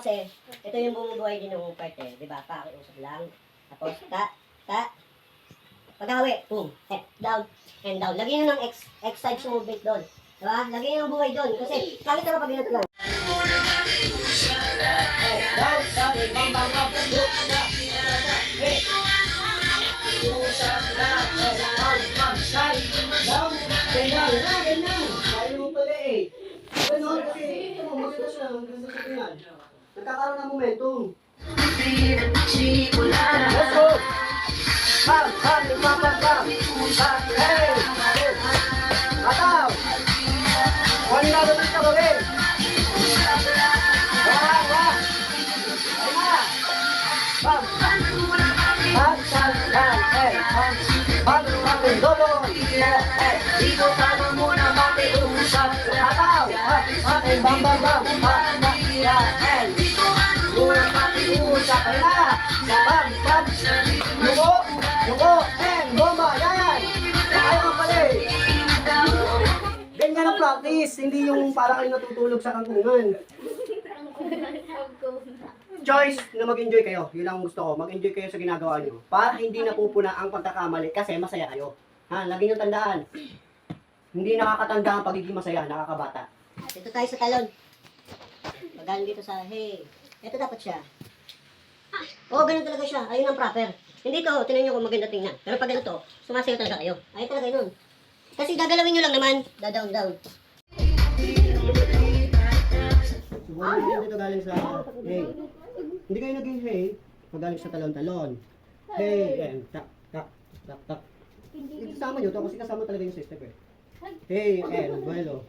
kasi, ito yung bumubuhay din ng part eh. Diba? Pakiusap lang. Tapos, pag-awi, boom, head down, and down. Lagyan nyo ng exercise movement doon. Diba? Lagyan nyo ng buhay doon. Kasi, kahit ano pag ginat lang. Nagkakaroon ng momentum. Let's go! Bam! Bam! Bam! Bam! Bam! Hey! Ataw! One na doon sa gawin! Wah! Wah! Ay na! Bam! Bam! Bam! Bam! Hey! Bam! Bam! Bam! Dobo! Hey! Dito tayo muna makiusap. Ataw! Bam! Bam! Bam! Bam! Bam! Hey! Muna makiusap. Ay na! Bam! Bam! Yuko! And bomba! Yan! Ayaw ka pala eh! Ganyan ang practice, hindi yung para kayo natutulog sa kangkungan. Choice na mag-enjoy kayo. Yun ang gusto ko. Mag-enjoy kayo sa ginagawa nyo. Para hindi napupuna ang pagkakamali kasi masaya kayo. Ha? Lagi nyo tandaan. Hindi nakakatanda ang pagiging masaya, nakakabata. Dito tayo sa talon. Pagano dito sa, hey. Ito dapat siya. Oo, ganun talaga siya. Ayun ang proper. Hindi to, tinan nyo kung maganda tingnan. Pero pag ganito, sumasayo talaga kayo. Ayun talaga yun. Kasi gagalawin nyo lang naman, down. Siguro hindi dito galing sa hey. Hindi kayo naging hey, magaling sa talon-talon. Hey, and tak. Isama nyo to kasi kasama talaga yung system eh. Hey, and buelo.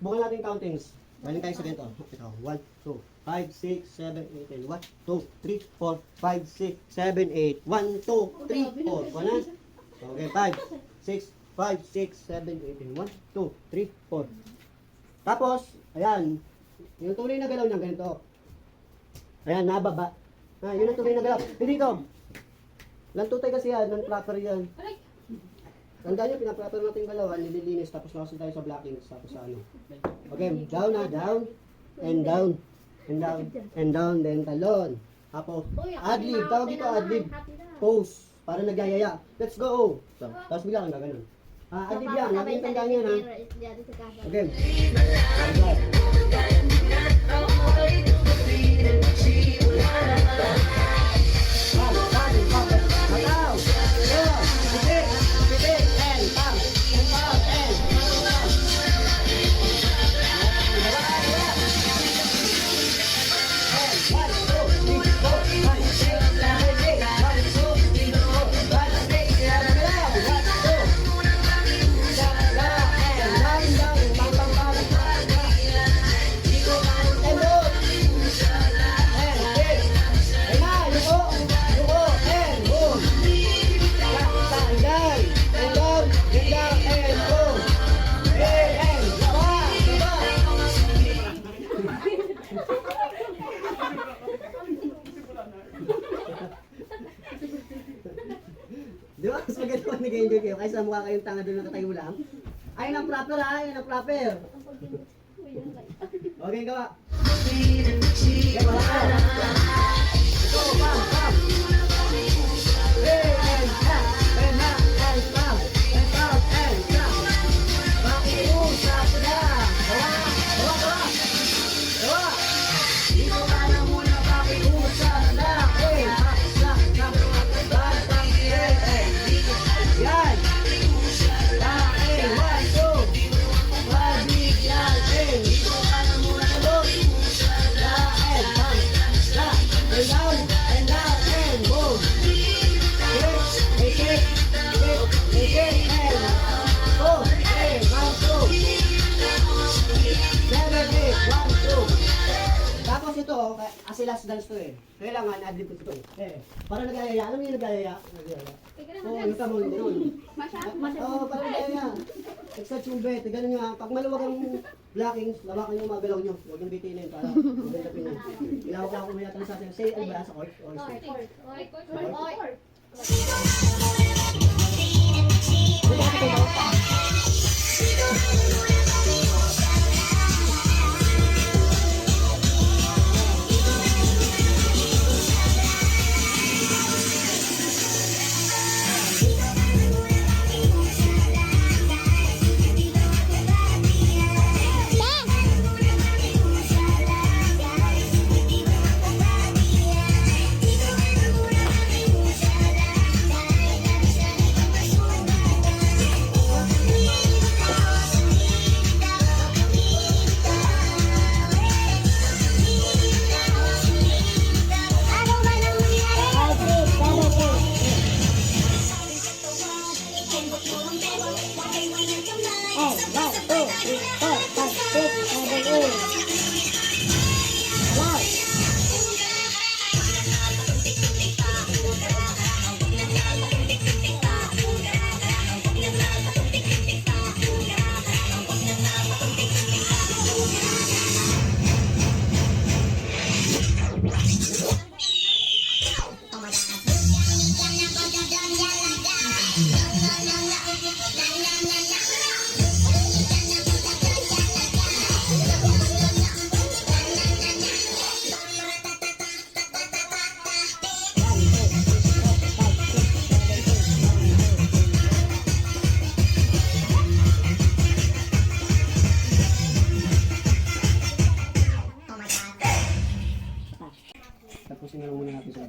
Bukan natin yung countings. Galing tayo sa ganito. Ito, 1, 2, 5, 6, 7, 8, 1, 2, 3, 4, 5, 6, 7, 8, 1, 2, 3, 4. Wala? Okay, 5, 6, 5, 6, 7, 8, 1, 2, 3, 4. Tapos, ayan. Yung tunay na galaw niya, ganito. Ayan, nababa. Yun ang tunay na galaw. Hindi ito. Lantutay kasi yan, non-proper yan. Tandaan nyo, pinaproper natin yung galawan, nililinis, tapos nakasin tayo sa blockings, tapos sa ano. Okay, down na, down, and down, and down, and down, then talon. Tapos, adlib, tawag dito adlib. Pose, para nagyayaya. Let's go! So, tapos bigla kang gaganon. Adlib yan, natin tandaan yan ha. Okay. Di ba? Mas maganda pag nag-enjoy kayo kaysa mukha kayong tanga doon nakatayo lang. Ayun ang proper ha, ayun ang proper. Okay, gawa. Okay, wala ka. Go, bam. Hey, and tap, and up, and bam, and up, and tap. Makiusap na. Gawa. Dito ka na muna, makiusap na. Hey, yan! Bakit? 1, 2! Wabig yan! Dito ka na muna tulog! Bakit? And down! And down! And boom! Shake! And boom! Hey! 1, 2! 7, 8! 1, 2! Tapos ito, kasi last dance to eh. Kailangan adlib ko ito. Para nag-ayaya. Alam niyo yung nag-ayaya? Yung kamon gano'n. Oo, parang nag-ayaya. Exercise yung bet. Ganun nyo ha. Pag maluwag ang blockings, lawakan yung mga galaw nyo. Huwag yung bitinin para maganda pinan. Ilawak lang ako may natin sa atin. Say, ano ba? Sa court? Court?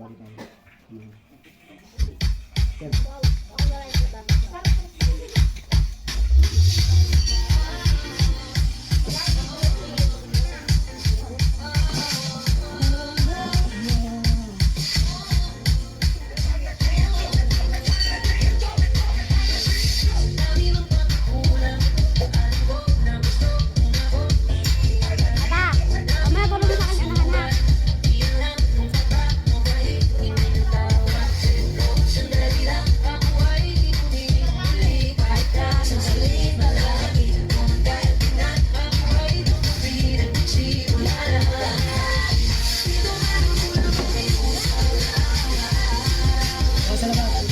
bago tayo. Hmm. Yan. Mamaya tulog na sa anak-anak. Oh, salamat.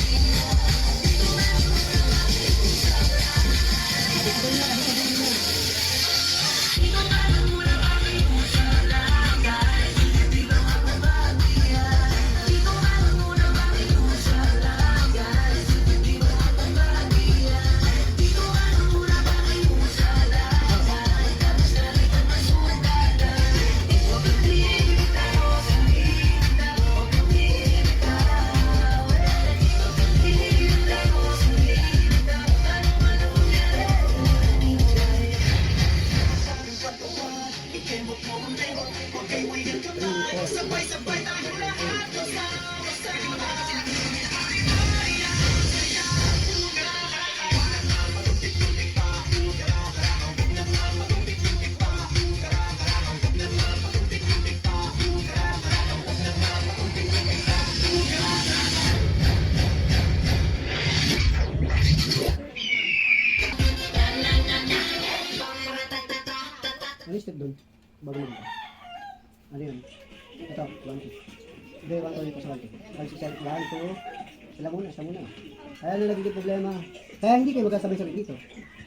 Ano yung step doon? Bago mo dito. Ano yun? Ito, 1, 2. Hindi, 1, 2 dito sa 1, 2. 1, 6, 7, 1, 2. Sila muna, sila muna. Kaya na nagiging problema. Kaya hindi kayo magkasabay-sabay dito.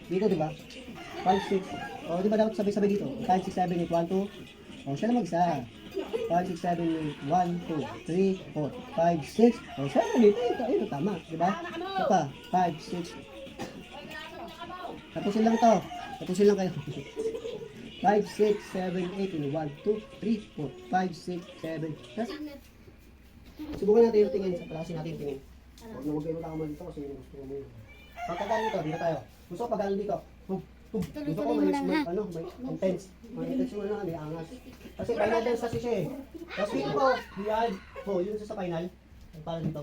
Dito, di ba? 5, 6. O, di ba dapat sabay-sabay dito? 5, 6, 7, 8, 1, 2. O, siya na mag-isa. 5, 6, 7, 8, 1, 2, 3, 4, 5, 6. O, siya na dito. Ito, tama. Di ba? Ito pa. 5, 6. Tapusin lang to. Tapusin lang kayo. 5, 6, 7, 8, 1, 2, 3, 4, 5, 6, 7. Tapos, subukan natin yung tingin. Palasin natin yung tingin. Huwag kayo matakamali dito kasi gusto ko mo yun. Pagkagaan dito, dito tayo. Gusto ko pagkagaan dito. Gusto ko may intense. May intense mo na, may angas. Kasi final dance kasi siya eh. Tapos dito po, yan. Yun sa final. Para dito.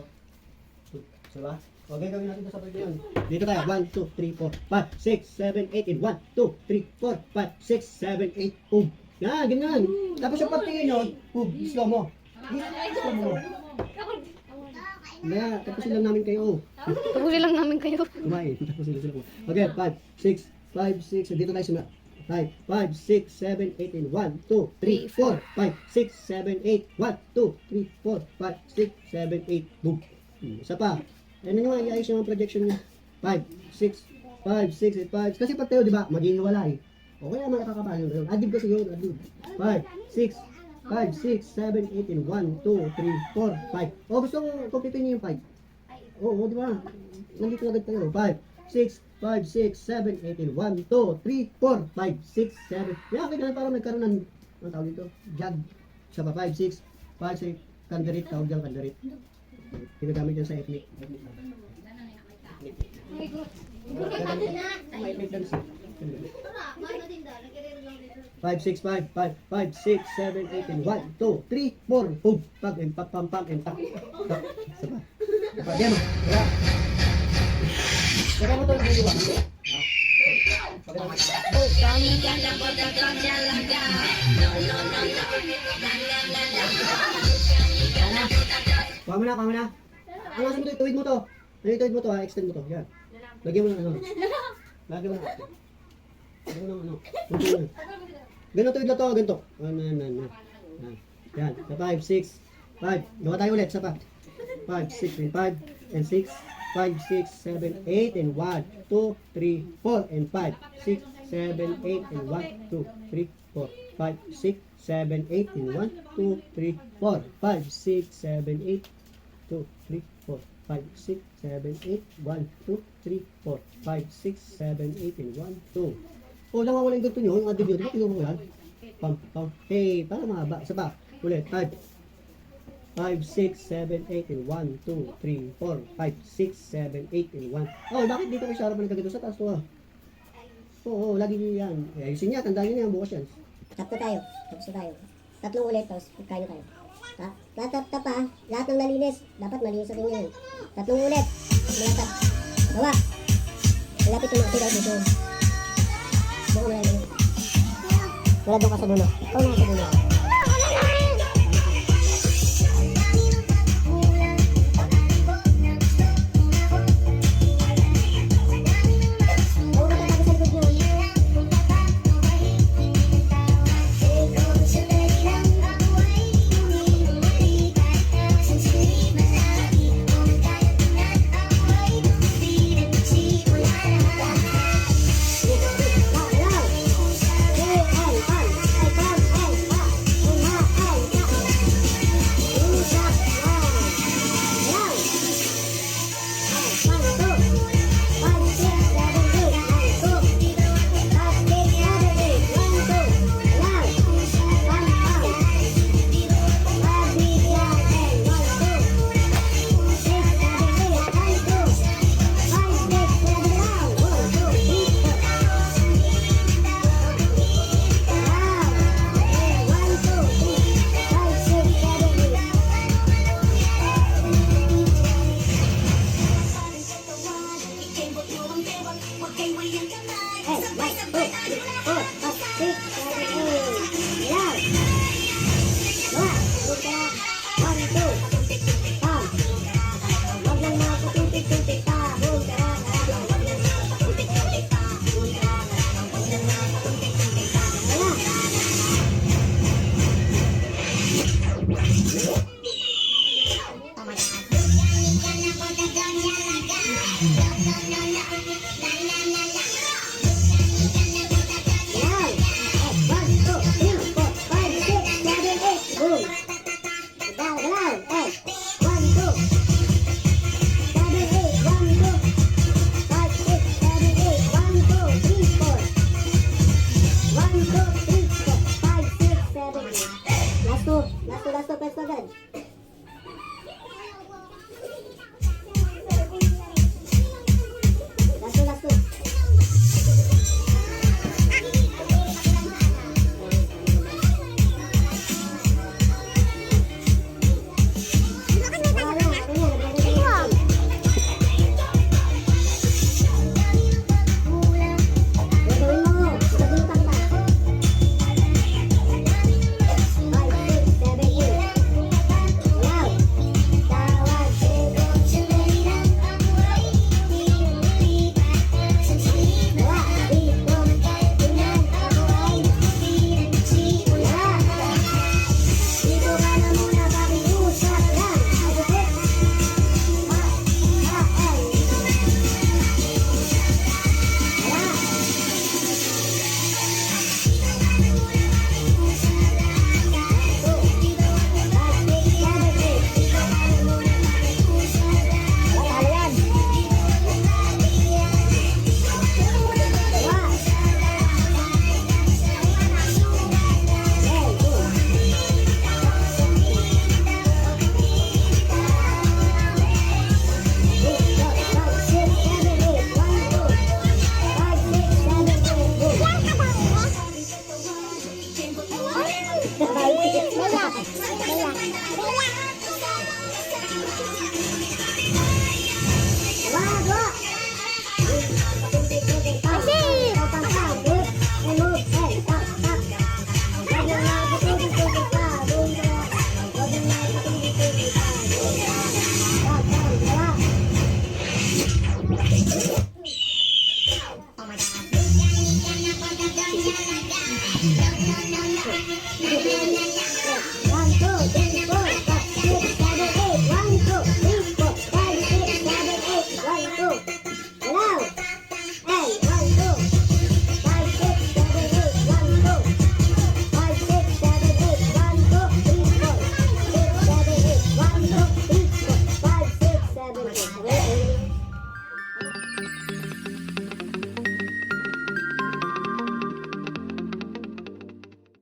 Diba? Okay, gawin natin ito sa pwede yun. Dito tayo. 1, 2, 3, 4, 5, 6, 7, 8, and 1, 2, 3, 4, 5, 6, 7, 8, boom. Yan, ganyan. Tapos yung pagtingin nyo, boom, slow mo. Slow mo. Yan, tapusin lang namin kayo. Tapusin lang namin kayo. Kumain, tapusin lang sila. Okay, 5, 6, 5, 6. Dito tayo simula. 5, 6, 7, 8, and 1, 2, 3, 4, 5, 6, 7, 8, 1, 2, 3, 4, 5, 6, 7, 8, boom. Isa pa. Ano nyo nga, iayos yung mga projection nyo. 5, 6, 5, 6, 8, 5. Kasi pag tayo, di ba, maghihiwalay. O kaya mga nakakapalo yun. Adib kasi yun, adib. 5, 6, 7, 8, and 1, 2, 3, 4, 5. O gusto kong kumpitin nyo yung 5. Oo, di ba? Nandito agad tayo. 5, 6, 7, 8, and 1, 2, 3, 4, 5, 6, 7. Yan, kaya parang nagkaroon ng, ano tawag dito? Jug. Siya pa, 5, 6, 5, 6, kandarit, tawag dyan kandarit. Ginagamit yan sa ethnic. Ethnic dance. 5, 6, 5, 5, 5, 6, 7, 8, and 1, 2, 3, 4, boom, pag, and pag, pam, pam, and tak. Sapa. Pagyan mo. Kaya. Saka mo ito, nagagawa. Kuha mo na, kuha mo na. Ang asa mo ito, ituwid mo to. Ituwid mo to, extend mo to. Yan. Lagyan mo ng ano. Lagyan mo ng ano. Lagyan mo ng ano. Ganito tuwid na to, ganito. Yan. Sa 5, 6, 5. Gawa tayo ulit, sa pa. 5, 6, and 5, and 6, 5, 6, 7, 8, and 1, 2, 3, 4, and 5, 6, 7, 8, and 1, 2, 3, 4, 5, 6, 7, 8, and 1, 2, 3, 4, 5, 6, 7, 8, 2, 3, 4, 5, 6, 7, 8, 1, 2, 3, 4, 5, 6, 7, 8, and 1, 2. O, nawawala yung ganito nyo, yung adib nyo, di ba mo yan? Pam, pam, hey, para mahaba, isa pa, ulit, 5, 5, 6, 7, 8, and 1, 2, 3, 4, 5, 6, 7, 8, and 1. Oh, bakit dito kay Shara pa nagkagano sa taas to ah? Oo, lagi yan. Ayusin niya, tandaan niyo na yan, bukas yan. Tapos tayo. Tapos tayo. Tatlong ulit, tapos kain tayo. Tap ha. Lahat ng nalinis. Dapat malinis sa tingin. Tatlong ulit. Malatap. Bawa. Malapit yung mga dito. Buko na lang. Wala doon ka sa dulo. Ikaw na sa dulo.